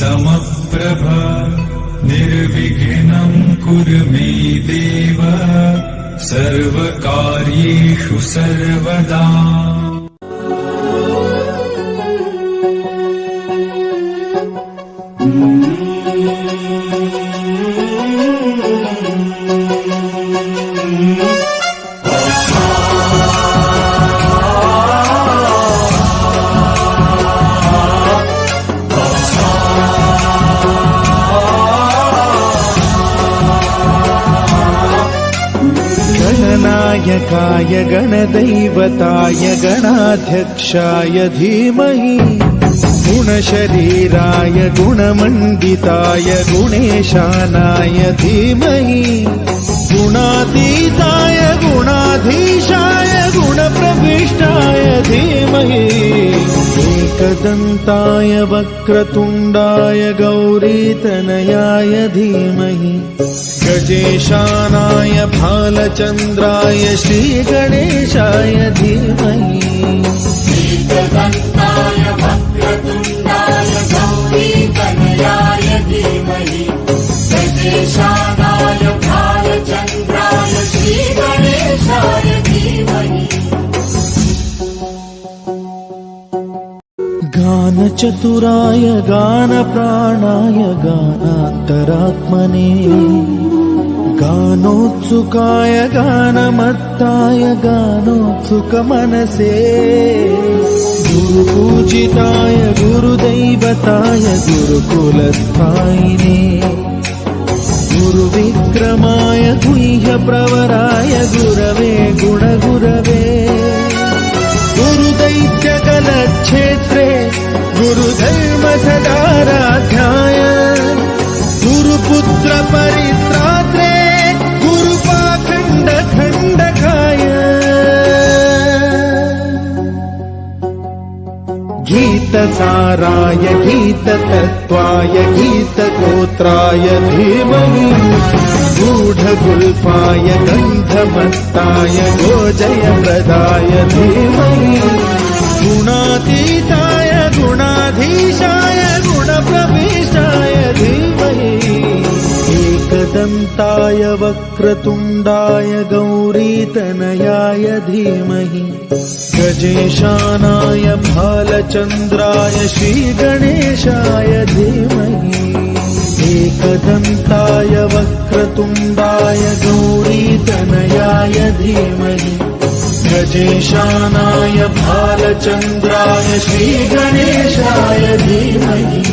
समप्रभ निर्विघ्नं कुरु मे देव सर्वकार्येषु सर्वदा। गणनायकाय गणदैवताय गणाध्यक्षाय धीमहि गुणशरीराय गुणमण्डिताय गुणेशानाय धीमहि गुणातीताय गुणाधीशाय गुणप्रविष्टाय धीमहि एकदन्ताय वक्रतुण्डाय गौरीतनयाय धीमहि गजेशानाय भालचन्द्राय श्रीगणेशाय धीमहि एकदन्ताय वक्रतुण्डाय गौरीतनयाय धीमहि गजेशानाय भालचन्द्राय श्रीगणेशाय धीमहि। गानचतुराय गानप्राणाय गानान्तरात्मने गानोत्सुकाय गानमत्ताय गानोत्सुकमनसे गुरुपूजिताय गुरुदैवताय गुरुकुलस्थायिने गुरुविक्रमाय गुह्यप्रवराय गुरवे गुणगुरवे गुरुदैत्यकलक्षेत्रे गुरुधर्मसदाराध्याय गुरुपुत्र परित्रात्रे गुरुपाखण्डखण्डकाय गीतसाराय गीततत्त्वाय गीतगोत्राय धीमहि गूढगुल्फाय गन्धमत्ताय गोजयप्रदाय धीमहि गुणातीताय गुणाधीशाय गुणप्रविष्टाय धीमहि एकदन्ताय वक्रतुण्डाय गौरीतनयाय धीमहि गजेशानाय भालचन्द्राय श्रीगणेशाय धीमहि एकदन्ताय वक्रतुण्डाय गौरीतनयाय धीमहि गजेशानाय भालचन्द्राय श्रीगणेशाय धीमहि।